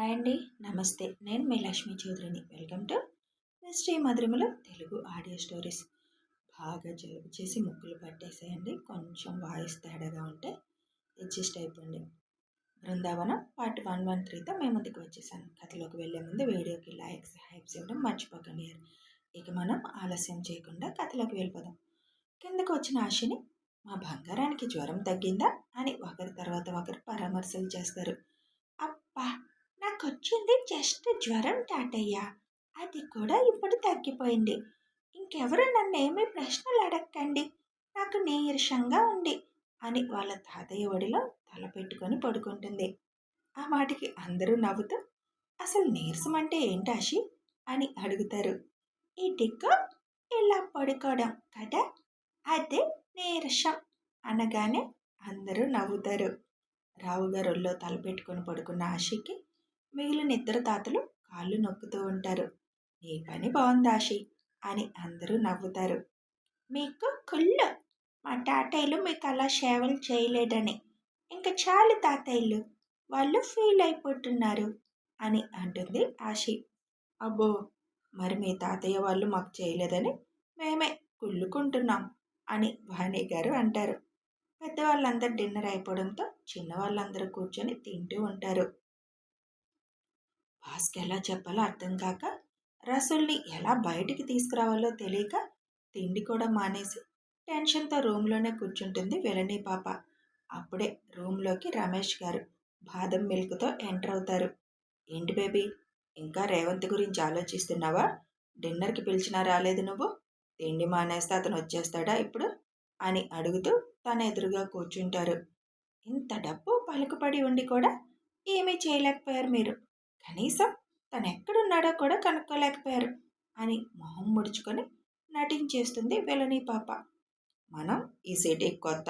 Hi అండి. నమస్తే. నేను మీ లక్ష్మీ చౌదరిని. వెల్కమ్ టు మిస్టరీ మధురిమలో తెలుగు ఆడియో స్టోరీస్. బాగా జలుబు చేసి ముక్కులు పట్టేసేయండి. కొంచెం వాయిస్ తేడాగా ఉంటే అడ్జస్ట్ అయిపోండి. బృందావనం పార్ట్ 113తో మేము ముందుకు వచ్చేసాను. కథలోకి వెళ్ళే ముందు వీడియోకి హైప్స్ ఇవ్వడం మర్చిపోకండి. ఇక మనం ఆలస్యం చేయకుండా కథలోకి వెళ్ళిపోదాం. కిందకు వచ్చిన ఆశని మా బంగారానికి జ్వరం తగ్గిందా అని ఒకరి తర్వాత ఒకరు పరామర్శలు చేస్తారు. అబ్బా, నాకొచ్చింది జస్ట్ జ్వరం తాతయ్య, అది కూడా ఇప్పుడు తగ్గిపోయింది. ఇంకెవరు నన్నేమీ ప్రశ్నలు అడగకండి, నాకు నీరసంగా ఉంది అని వాళ్ళ తాతయ్య ఒడిలో తల పెట్టుకొని పడుకుంటుంది. ఆ మాటకి అందరూ నవ్వుతూ, అసలు నీరసం అంటే ఏంటి ఆశి అని అడుగుతారు. ఈ దిక్కు ఇలా పడుకోవడం కదా, అదే నీరసం అనగానే అందరూ నవ్వుతారు. రావుగారు ఒళ్ళో తలపెట్టుకుని పడుకున్న ఆశకి మిగిలిన ఇద్దరు తాతలు కాళ్ళు నొక్కుతూ ఉంటారు. నీ పని బాగుంది ఆశి అని అందరూ నవ్వుతారు. మీకు కుళ్ళు, మా తాతయ్యలు మీకు అలా సేవలు చేయలేదని. ఇంకా చాలు తాతయ్యలు, వాళ్ళు ఫీల్ అయిపోతున్నారు అని అంటుంది ఆశి. అబ్బో, మరి మీ తాతయ్య వాళ్ళు మాకు చేయలేదని మేమే కుళ్ళుకుంటున్నాం అని వాణి గారు అంటారు. పెద్దవాళ్ళందరూ డిన్నర్ అయిపోవడంతో చిన్నవాళ్ళందరూ కూర్చొని తింటూ ఉంటారు. బాస్కి ఎలా చెప్పాలో అర్థం కాక, రసూల్ని ఎలా బయటికి తీసుకురావాలో తెలియక తిండి కూడా మానేసి టెన్షన్తో రూమ్లోనే కూర్చుంటుంది వెలని పాప. అప్పుడే రూమ్లోకి రమేష్ గారు బాదం మిల్క్తో ఎంటర్ అవుతారు. ఏంటి బేబీ, ఇంకా రేవంత్ గురించి ఆలోచిస్తున్నావా? డిన్నర్కి పిలిచినా రాలేదు నువ్వు? తిండి మానేస్తే అతను వచ్చేస్తాడా ఇప్పుడు అని అడుగుతూ తన ఎదురుగా కూర్చుంటారు. ఇంత డబ్బు పలుకుపడి ఉండి కూడా ఏమీ చేయలేకపోయారు మీరు. కనీసం తను ఎక్కడున్నాడో కూడా కనుక్కోలేకపోయారు అని మొహం ముడుచుకొని నటించేస్తుంది వెలని పాప. మనం ఈ సిటీకి కొత్త,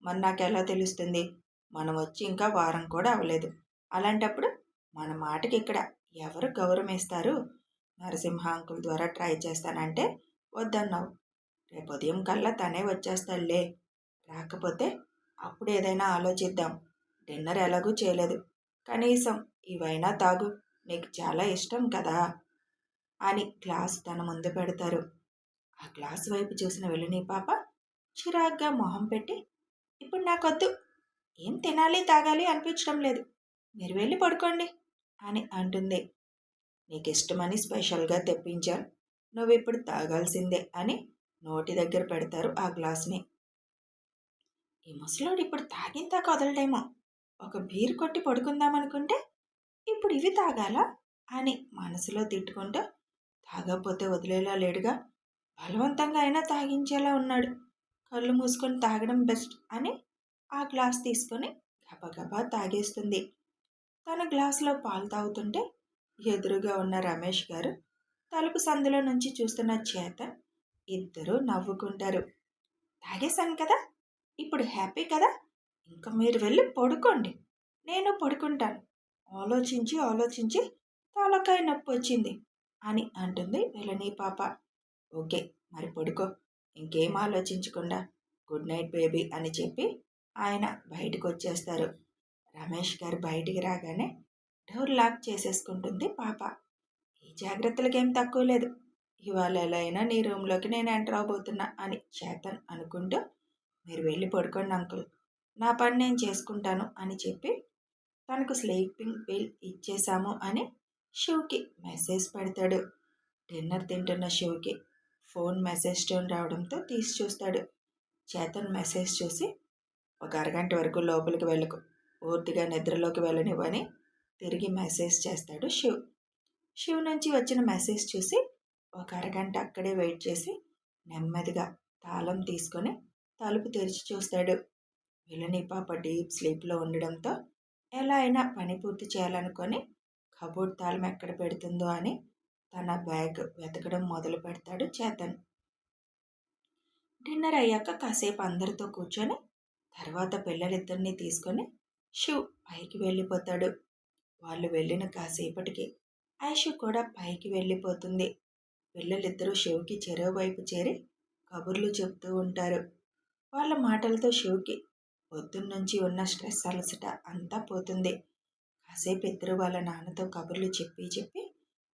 మరి నాకెలా తెలుస్తుంది? మనం వచ్చి ఇంకా వారం కూడా అవ్వలేదు. అలాంటప్పుడు మన మాటకి ఇక్కడ ఎవరు గౌరవం ఇస్తారు? నరసింహ అంకుల్ ద్వారా ట్రై చేస్తానంటే వద్దన్నావు. రేపు ఉదయం కల్లా తనే వచ్చేస్తాడులే. రాకపోతే అప్పుడు ఏదైనా ఆలోచిద్దాం. డిన్నర్ ఎలాగూ చేయలేదు, కనీసం ఇవైనా తాగు, నీకు చాలా ఇష్టం కదా అని గ్లాసు తన ముందు పెడతారు. ఆ గ్లాసు వైపు చూసిన వెలుని పాప చిరాగ్గా మొహం పెట్టి, ఇప్పుడు నాకొద్దు, ఏం తినాలి తాగాలి అనిపించడం లేదు, మీరు వెళ్ళి పడుకోండి అని అంటుంది. నీకు ఇష్టమని స్పెషల్గా తెప్పించాను, నువ్వు ఇప్పుడు తాగాల్సిందే అని నోటి దగ్గర పెడతారు ఆ గ్లాసుని. ఈ ముసలోడు ఇప్పుడు తాగిందాక వదలడేమో, ఒక బీర్ కొట్టి పడుకుందామనుకుంటే ఇప్పుడు ఇవి తాగాలా అని మనసులో తిట్టుకుంటూ, తాగకపోతే వదిలేలా లేడుగా, బలవంతంగా అయినా తాగించేలా ఉన్నాడు, కళ్ళు మూసుకొని తాగడం బెస్ట్ అని ఆ గ్లాస్ తీసుకొని గబగబా తాగేస్తుంది. తన గ్లాసులో పాలు తాగుతుంటే ఎదురుగా ఉన్న రమేష్ గారు, తలుపు సందులో నుంచి చూస్తున్న చేతన్ ఇద్దరూ నవ్వుకుంటారు. తాగేశాను కదా, ఇప్పుడు హ్యాపీ కదా, ఇంకా మీరు వెళ్ళి పడుకోండి, నేను పడుకుంటాను, ఆలోచించి ఆలోచించి తలకాయ నొప్పి వచ్చింది అని అంటుంది వెలని పాప. ఓకే, మరి పడుకో, ఇంకేం ఆలోచించకుండా గుడ్ నైట్ బేబీ అని చెప్పి ఆయన బయటకు వచ్చేస్తారు. రమేష్ గారు బయటికి రాగానే డోర్ లాక్ చేసేసుకుంటుంది పాప. ఈ జాగ్రత్తలకేం తక్కువ లేదు, ఇవాళ ఎలా అయినా నీ రూమ్లోకి నేను ఎంటర్ అవబోతున్నా అని చేతన్ అనుకుంటూ, మీరు వెళ్ళి పడుకోండి అంకుల్, నా పని నేను చేసుకుంటాను అని చెప్పి తనకు స్లీపింగ్ పిల్ ఇచ్చేశాము అని శివ్కి మెసేజ్ పెడతాడు. డిన్నర్ తింటున్న శివ్కి ఫోన్ మెసేజ్ టోన్ రావడంతో తీసి చూస్తాడు. చేతన్ మెసేజ్ చూసి, ఒక అరగంట వరకు లోపలికి వెళ్ళకు, పూర్తిగా నిద్రలోకి వెళ్ళనివ్వని తిరిగి మెసేజ్ చేస్తాడు శివ్. శివ్ నుంచి వచ్చిన మెసేజ్ చూసి ఒక అరగంట అక్కడే వెయిట్ చేసి నెమ్మదిగా తాళం తీసుకొని తలుపు తెరిచి చూస్తాడు. విలని పాప డీప్ స్లీప్లో ఉండడంతో ఎలా అయినా పని పూర్తి చేయాలనుకొని కబోర్డ్ తాళం ఎక్కడ పెడుతుందో అని తన బ్యాగ్ వెతకడం మొదలు పెడతాడు చేతన్. డిన్నర్ అయ్యాక కాసేపు అందరితో కూర్చొని తర్వాత పిల్లలిద్దరినీ తీసుకొని శివ్ పైకి వెళ్ళిపోతాడు. వాళ్ళు వెళ్ళిన కాసేపటికి ఐషు కూడా పైకి వెళ్ళిపోతుంది. పిల్లలిద్దరూ శివ్కి చెరువు వైపు చేరి కబుర్లు చెప్తూ ఉంటారు. వాళ్ళ మాటలతో శివ్కి పొద్దున్నుంచి ఉన్న స్ట్రెస్ అలసట అంతా పోతుంది. కాసేపు ఇద్దరు వాళ్ళ నాన్నతో కబుర్లు చెప్పి చెప్పి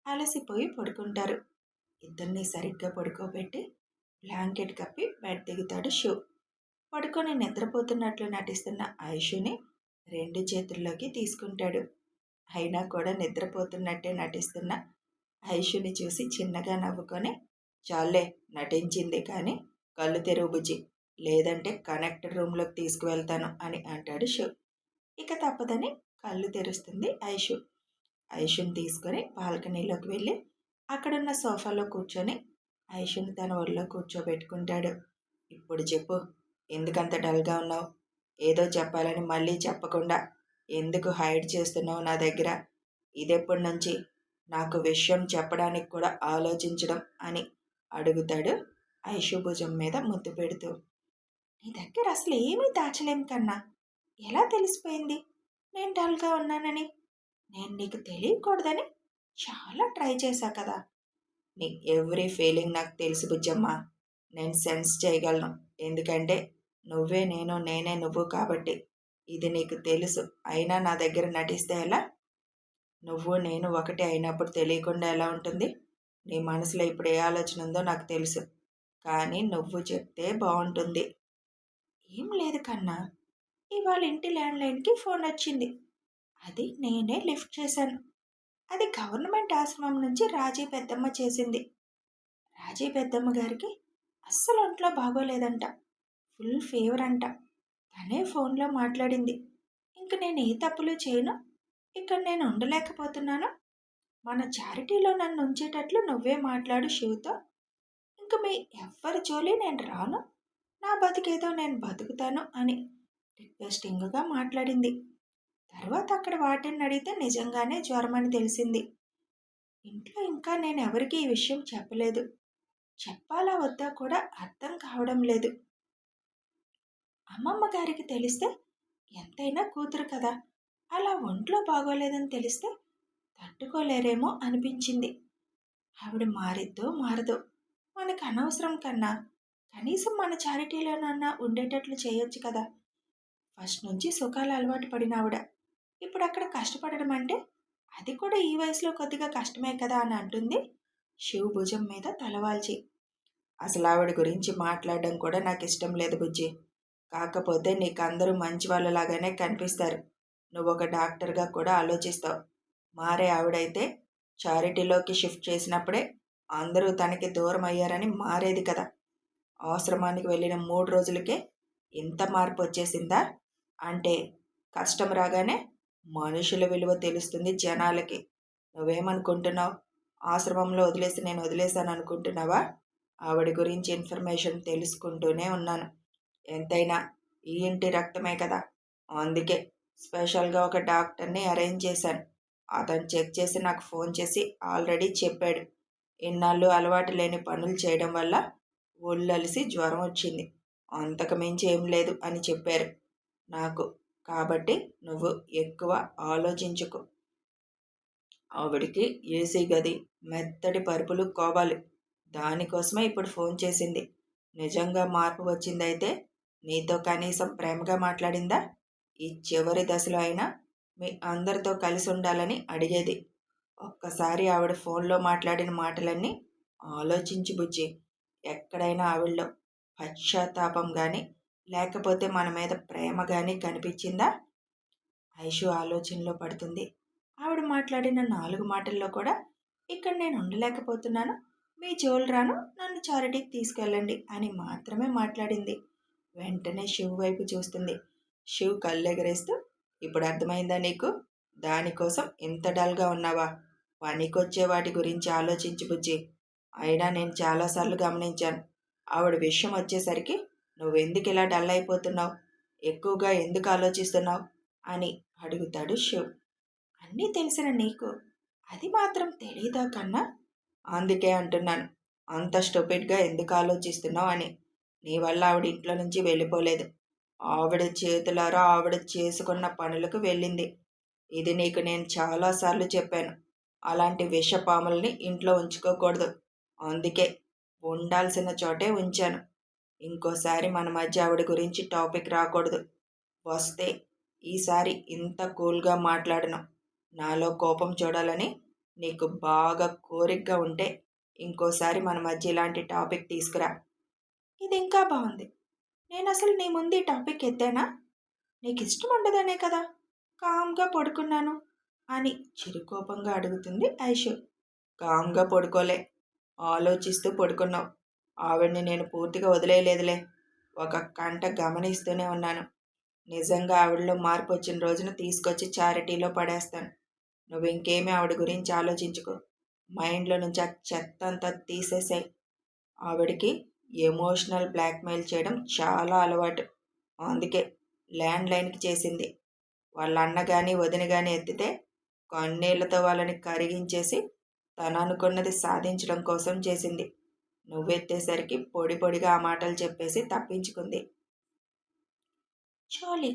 అలసిపోయి పడుకుంటారు. ఇద్దరిని సరిగ్గా పడుకోబెట్టి బ్లాంకెట్ కప్పి బెడ్ దిగుతాడు శివ్. పడుకొని నిద్రపోతున్నట్లు నటిస్తున్న ఐషుని రెండు చేతుల్లోకి తీసుకుంటాడు. అయినా కూడా నిద్రపోతున్నట్టే నటిస్తున్న ఐషుని చూసి చిన్నగా నవ్వుకొని, చాలే నటించింది కానీ కళ్ళు తెరువు బుజ్జి, లేదంటే కనెక్టర్ రూమ్లోకి తీసుకువెళ్తాను అని అంటాడు శివ్. ఇక తప్పదని కళ్ళు తెరుస్తుంది ఐషు. ఐషుని తీసుకొని బాల్కనీలోకి వెళ్ళి అక్కడున్న సోఫాలో కూర్చొని ఐషుని తన ఒళ్ళో కూర్చోబెట్టుకుంటాడు. ఇప్పుడు చెప్పు, ఎందుకంత డల్గా ఉన్నావు? ఏదో చెప్పాలని మళ్ళీ చెప్పకుండా ఎందుకు హైడ్ చేస్తున్నావు నా దగ్గర? ఇదెప్పటి నుంచి నాకు విషయం చెప్పడానికి కూడా ఆలోచించడం అని అడుగుతాడు ఐషు భుజం మీద ముద్దు పెడుతూ. నీ దగ్గర అసలు ఏమీ దాచలేం కన్నా. ఎలా తెలిసిపోయింది నేను డల్గా ఉన్నానని? నేను నీకు తెలియకూడదని చాలా ట్రై చేశా కదా. నీ ఎవ్రీ ఫీలింగ్ నాకు తెలుసు బుజ్జమ్మ. నేను సెన్స్ చేయగలను. ఎందుకంటే నువ్వే నేను, నేనే నువ్వు కాబట్టి. ఇది నీకు తెలుసు. అయినా నా దగ్గర నటిస్తే ఎలా? నువ్వు నేను ఒకటే అయినప్పుడు తెలియకుండా ఎలా ఉంటుంది? నీ మనసులో ఇప్పుడు ఏ ఆలోచన ఉందో నాకు తెలుసు. కానీ నువ్వు చెప్తే బాగుంటుంది. ఏం లేదు కన్నా. ఇవాళ ఇంటి ల్యాండ్లైన్కి ఫోన్ వచ్చింది. అది నేనే లిఫ్ట్ చేశాను. అది గవర్నమెంట్ ఆశ్రమం నుంచి రాజీ పెద్దమ్మ చేసింది. రాజీ పెద్దమ్మ గారికి అస్సలు ఒంట్లో బాగోలేదంట. ఫుల్ ఫీవర్ అంట. తనే ఫోన్లో మాట్లాడింది. ఇంక నేను ఏ తప్పులు చేయను. ఇక్కడ నేను ఉండలేకపోతున్నాను. మన చారిటీలో నన్ను ఉంచేటట్లు నువ్వే మాట్లాడు శివుతో. ఇంక మీ ఎవ్వరి జోలి నేను రాను. నా బతికేదో నేను బతుకుతాను అని రిక్వెస్టింగ్గా మాట్లాడింది. తర్వాత అక్కడ వాటిని అడిగితే నిజంగానే జ్వరమని తెలిసింది. ఇంట్లో ఇంకా నేను ఎవరికీ ఈ విషయం చెప్పలేదు. చెప్పాలా వద్దా కూడా అర్థం కావడం లేదు. అమ్మమ్మ గారికి తెలిస్తే ఎంతైనా కూతురు కదా, అలా ఒంట్లో బాగోలేదని తెలిస్తే తట్టుకోలేరేమో అనిపించింది. ఆవిడ మారిద్దో మారదో మనకు అనవసరం కన్నా కనీసం మన చారిటీలోనన్నా ఉండేటట్లు చేయొచ్చు కదా. ఫస్ట్ నుంచి సుఖాలు అలవాటు పడిన ఆవిడ ఇప్పుడు అక్కడ కష్టపడడం అంటే అది కూడా ఈ వయసులో కొద్దిగా కష్టమే కదా అని అంటుంది శివ్ భుజం మీద తలవాల్చి. అసలు ఆవిడ గురించి మాట్లాడడం కూడా నాకు ఇష్టం లేదు బుజ్జి. కాకపోతే నీకు అందరూ మంచి వాళ్ళలాగానే కనిపిస్తారు. నువ్వు ఒక డాక్టర్గా కూడా ఆలోచిస్తావు. మారే ఆవిడైతే చారిటీలోకి షిఫ్ట్ చేసినప్పుడే అందరూ తనకి దూరం అయ్యారని మారేది కదా. ఆశ్రమానికి వెళ్ళిన 3 రోజులకే ఇంత మార్పు వచ్చేసిందా? అంటే కష్టం రాగానే మనుషుల విలువ తెలుస్తుంది జనాలకి. నువ్వేమనుకుంటున్నావు? ఆశ్రమంలో వదిలేసి నేను వదిలేశాను అనుకుంటున్నావా? ఆవిడ గురించి ఇన్ఫర్మేషన్ తెలుసుకుంటూనే ఉన్నాను. ఎంతైనా ఈ ఇంటి రక్తమే కదా. అందుకే స్పెషల్గా ఒక డాక్టర్ని అరేంజ్ చేశాను. అతను చెక్ చేసి నాకు ఫోన్ చేసి ఆల్రెడీ చెప్పాడు. ఇన్నాళ్ళు అలవాటు లేని పనులు చేయడం వల్ల ఒళ్ళలిసి జ్వరం వచ్చింది. అంతకు మించి ఏం లేదు అని చెప్పారు నాకు. కాబట్టి నువ్వు ఎక్కువ ఆలోచించుకో. ఆవిడికి ఏసీ గది, మెత్తటి పరుపులు కావాలి. దానికోసమే ఇప్పుడు ఫోన్ చేసింది. నిజంగా మార్పు వచ్చిందైతే నీతో కనీసం ప్రేమగా మాట్లాడిందా? ఈ చివరి దశలో అయినా మీ అందరితో కలిసి ఉండాలని అడిగేది. ఒక్కసారి ఆవిడ ఫోన్లో మాట్లాడిన మాటలన్నీ ఆలోచించి బుజ్జి. ఎక్కడైనా ఆవిడలో పశ్చాత్తాపం కానీ లేకపోతే మన మీద ప్రేమ కానీ కనిపించిందా? ఐషు ఆలోచనలో పడుతుంది. ఆవిడ మాట్లాడిన 4 మాటల్లో కూడా ఇక్కడ నేను ఉండలేకపోతున్నాను, మీ జోలు రాను, నన్ను చారిటీకి తీసుకెళ్ళండి అని మాత్రమే మాట్లాడింది. వెంటనే శివ్ వైపు చూస్తుంది. శివ్ కళ్ళెగరేస్తూ, ఇప్పుడు అర్థమైందా నీకు? దానికోసం ఇంత డల్గా ఉన్నావా? పనికొచ్చే వాటి గురించి ఆలోచించి బుజ్జి. అయినా నేను చాలాసార్లు గమనించాను. ఆవిడ విషయం వచ్చేసరికి నువ్వెందుకు ఇలా డల్ అయిపోతున్నావు? ఎక్కువగా ఎందుకు ఆలోచిస్తున్నావు అని అడుగుతాడు శివ్. అన్నీ తెలిసిన నీకు అది మాత్రం తెలీదా కన్నా? అందుకే అంటున్నాను, అంత స్టూపిడ్గా ఎందుకు ఆలోచిస్తున్నావు అని. నీ వల్ల ఆవిడ ఇంట్లో నుంచి వెళ్ళిపోలేదు. ఆవిడ చేతులారా ఆవిడ చేసుకున్న పనులకు వెళ్ళింది. ఇది నీకు నేను చాలాసార్లు చెప్పాను. అలాంటి విషపాముల్ని ఇంట్లో ఉంచుకోకూడదు. అందుకే ఉండాల్సిన చోటే ఉంచాను. ఇంకోసారి మన మధ్య ఆవిడ గురించి టాపిక్ రాకూడదు. వస్తే ఈసారి ఇంత కూల్గా మాట్లాడను. నాలో కోపం చూడాలని నీకు బాగా కోరికగా ఉంటే ఇంకోసారి మన మధ్య ఇలాంటి టాపిక్ తీసుకురా. ఇది ఇంకా బాగుంది. నేను అసలు నీ ముందు ఈ టాపిక్ ఎత్తానా? నీకు ఇష్టం ఉండదనే కదా కామ్గా పడుకున్నాను అని చిరుకోపంగా అడుగుతుంది ఐషు. కామ్గా పడుకోలే, ఆలోచిస్తూ పడుకున్నావు. ఆవిడ్ని నేను పూర్తిగా వదిలేయలేదులే. ఒక కంట గమనిస్తూనే ఉన్నాను. నిజంగా ఆవిడలో మార్పు వచ్చిన రోజున తీసుకొచ్చి చారిటీలో పడేస్తాను. నువ్వు ఇంకేమీ ఆవిడ గురించి ఆలోచించుకో. మైండ్లో నుంచి ఆ చెత్త అంతా తీసేసాయి. ఆవిడికి ఎమోషనల్ బ్లాక్మెయిల్ చేయడం చాలా అలవాటు. అందుకే ల్యాండ్ లైన్కి చేసింది. వాళ్ళ అన్న కానీ వదిన కానీ ఎత్తితే కన్నీళ్లతో వాళ్ళని కరిగించేసి తను అనుకున్నది సాధించడం కోసం చేసింది. నువ్వెత్తేసరికి పొడి పొడిగా ఆ మాటలు చెప్పేసి తప్పించుకుంది. చాలీ,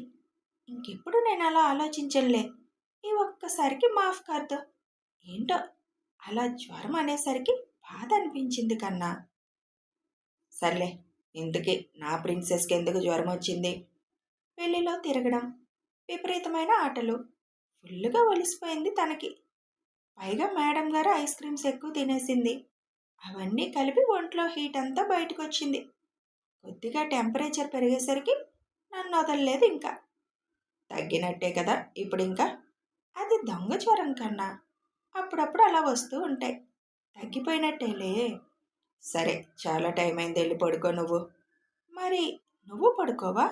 ఇంకెప్పుడు నేను అలా ఆలోచించనులే. ఈ ఒక్కసారికి మాఫ్ కాదు. ఏంటో అలా జ్వరం అనేసరికి బాధ అనిపించింది కన్నా. సర్లే, ఇంతకీ నా ప్రిన్సెస్కి ఎందుకు జ్వరం వచ్చింది? పెళ్లిలో తిరగడం, విపరీతమైన ఆటలు, ఫుల్లుగా ఒలిసిపోయింది తనకి. పైగా మేడం గారు ఐస్ క్రీమ్స్ ఎక్కువ తినేసింది. అవన్నీ కలిపి ఒంట్లో హీట్ అంతా బయటకు వచ్చింది. కొద్దిగా టెంపరేచర్ పెరిగేసరికి నన్ను వదలలేదు ఇంకా. తగ్గినట్టే కదా ఇప్పుడు ఇంకా? అది దొంగ జ్వరం కన్నా. అప్పుడప్పుడు అలా వస్తూ ఉంటాయి. తగ్గిపోయినట్టేలే. సరే, చాలా టైం అయింది, వెళ్ళి పడుకో నువ్వు. మరి నువ్వు పడుకోవా?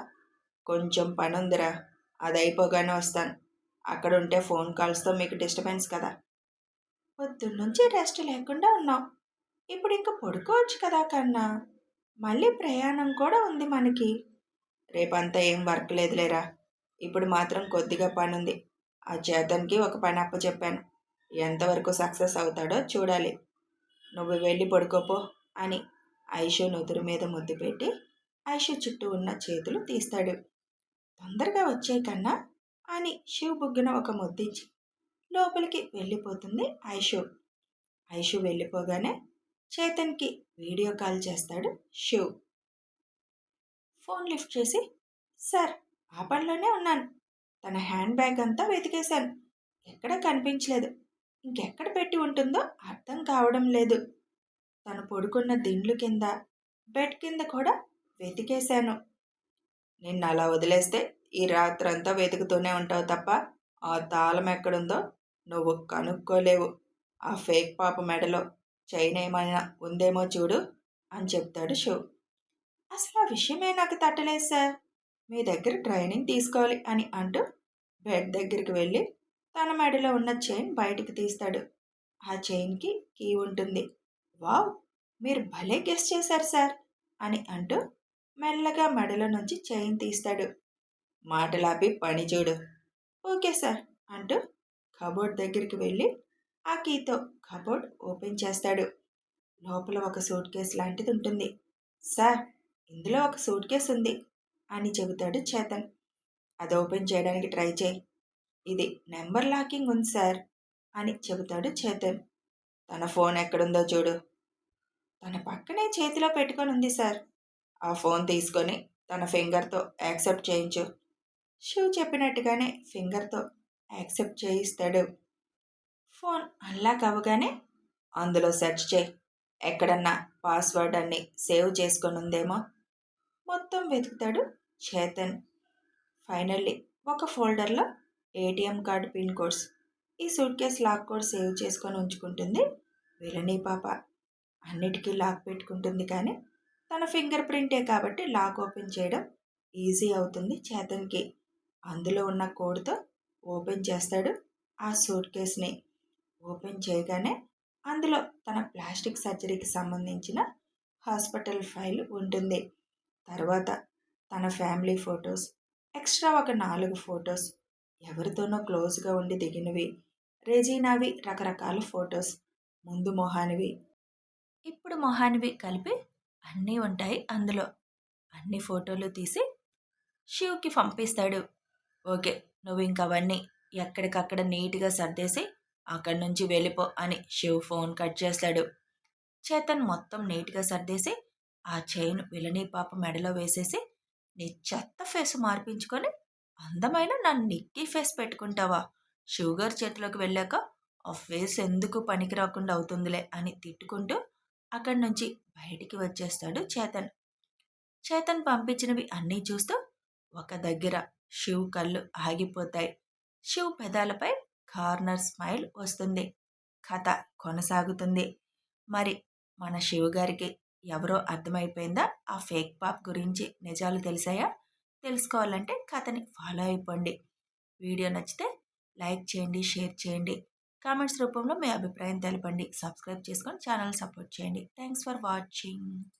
కొంచెం పనుందిరా, అది అయిపోగానే వస్తాను. అక్కడ ఉంటే ఫోన్ కాల్స్తో మీకు డిస్టర్బెన్స్ కదా. పొద్దున్నుంచి రెస్ట్ లేకుండా ఉన్నావు. ఇప్పుడు ఇంక పడుకోవచ్చు కదా కన్నా. మళ్ళీ ప్రయాణం కూడా ఉంది మనకి. రేపంతా ఏం వర్క్ లేదులేరా. ఇప్పుడు మాత్రం కొద్దిగా పనుంది. ఆ చేతన్కి ఒక పని అప్పచెప్పాను. ఎంతవరకు సక్సెస్ అవుతాడో చూడాలి. నువ్వు వెళ్ళి పడుకోపో అని ఐషు నుదురు మీద ముద్దు పెట్టి ఐషు చుట్టూ ఉన్న చేతులు తీస్తాడు. తొందరగా వచ్చే కన్నా అని శివ్ బుగ్గున ఒక ముద్దిచ్చి లోపలికి వెళ్ళిపోతుంది ఐషు. ఐషు వెళ్ళిపోగానే చేతన్కి వీడియో కాల్ చేస్తాడు శివ్. ఫోన్ లిఫ్ట్ చేసి, సార్, ఆ పనిలోనే ఉన్నాను. తన హ్యాండ్ బ్యాగ్ అంతా వెతికేశాను. ఎక్కడ కనిపించలేదు. ఇంకెక్కడ పెట్టి ఉంటుందో అర్థం కావడం లేదు. తను పడుకున్న దిండ్లు కింద, బెడ్ కింద కూడా వెతికేశాను. నిన్ను అలా వదిలేస్తే ఈ రాత్రంతా వెతుకుతూనే ఉంటావు తప్ప ఆ తాళం ఎక్కడుందో నువ్వు కనుక్కోలేవు. ఆ ఫేక్ పాప మెడలో చైన్ ఏమైనా ఉందేమో చూడు అని చెప్తాడు శివ్. అసలు ఆ విషయమే నాకు తట్టలేదు సార్. మీ దగ్గర ట్రైనింగ్ తీసుకోవాలి అని అంటూ బెడ్ దగ్గరికి వెళ్ళి తన మెడలో ఉన్న చైన్ బయటికి తీస్తాడు. ఆ చైన్కి కీ ఉంటుంది. వావ్, మీరు భలే గెస్ చేశారు సార్ అని అంటూ మెల్లగా మెడలో నుంచి చైన్ తీస్తాడు. మాటలాపి పని చూడు. ఓకే సార్ అంటూ కబోర్డ్ దగ్గరికి వెళ్ళి ఆ కీతో కబోర్డ్ ఓపెన్ చేస్తాడు. లోపల ఒక సూట్ కేస్ లాంటిది ఉంటుంది. సార్, ఇందులో ఒక సూట్ కేస్ ఉంది అని చెబుతాడు చేతన్. అది ఓపెన్ చేయడానికి ట్రై చేయి. ఇది నెంబర్ లాకింగ్ ఉంది సార్ అని చెబుతాడు చేతన్. తన ఫోన్ ఎక్కడుందో చూడు. తన పక్కనే చేతిలో పెట్టుకొని ఉంది సార్. ఆ ఫోన్ తీసుకొని తన ఫింగర్తో యాక్సెప్ట్ చేయించు. శివ్ చెప్పినట్టుగానే ఫింగర్తో యాక్సెప్ట్ చేయిస్తాడు. ఫోన్ అన్లాక్ అవ్వగానే అందులో సెర్చ్ చేయి. ఎక్కడన్నా పాస్వర్డ్ అన్ని సేవ్ చేసుకొని ఉందేమో. మొత్తం వెతుకుతాడు చేతన్. ఫైనల్లీ ఒక ఫోల్డర్లో ఏటీఎం కార్డు పిన్ కోడ్స్, ఈ suitcase lock code save చేసుకొని ఉంచుకుంటుంది విలనీ పాప. అన్నిటికీ లాక్ పెట్టుకుంటుంది కానీ తన ఫింగర్ ప్రింటే కాబట్టి లాక్ ఓపెన్ చేయడం ఈజీ అవుతుంది చేతన్కి. అందులో ఉన్న కోడ్తో ఓపెన్ చేస్తాడు ఆ సూట్ కేస్ని. ఓపెన్ చేయగానే అందులో తన ప్లాస్టిక్ సర్జరీకి సంబంధించిన హాస్పిటల్ ఫైల్ ఉంటుంది. తర్వాత తన ఫ్యామిలీ ఫొటోస్, ఎక్స్ట్రా ఒక 4 ఫొటోస్, ఎవరితోనో క్లోజ్గా ఉండి దిగినవి, రెజీనావి రకరకాల ఫొటోస్, ముందు మొహానివి, ఇప్పుడు మొహానివి కలిపి అన్నీ ఉంటాయి అందులో. అన్ని ఫోటోలు తీసి శివ్కి పంపిస్తాడు. ఓకే, నువ్వు ఇంక అవన్నీ ఎక్కడికక్కడ నీట్గా సర్దేసి అక్కడి నుంచి వెళ్ళిపో అని శివ్ ఫోన్ కట్ చేస్తాడు. చేతన్ మొత్తం నీట్గా సర్దేసి ఆ చైన్ విలనీ పాప మెడలో వేసేసి, నీ చెత్త ఫేస్ మార్పించుకొని అందమైన నా నిక్కీ ఫేస్ పెట్టుకుంటావా? షుగర్ చేతిలోకి వెళ్ళాక ఆ ఫేస్ ఎందుకు పనికి రాకుండా అవుతుందిలే అని తిట్టుకుంటూ అక్కడి నుంచి బయటికి వచ్చేస్తాడు చేతన్. చేతన్ పంపించినవి అన్నీ చూస్తూ ఒక దగ్గర శివ్ కళ్ళు ఆగిపోతాయి. శివ్ పెదాలపై కార్నర్ స్మైల్ వస్తుంది. కథ కొనసాగుతుంది. మరి మన శివ్ గారికి ఎవరో అర్థమైపోయిందా ఆ ఫేక్ పాప్ గురించి నిజాలు తెలిసాయా? తెలుసుకోవాలంటే కథని ఫాలో అయిపోండి. వీడియో నచ్చితే లైక్ చేయండి, షేర్ చేయండి. కామెంట్స్ రూపంలో మీ అభిప్రాయం తెలపండి. సబ్స్క్రైబ్ చేసుకొని ఛానల్ సపోర్ట్ చేయండి. Thanks for watching.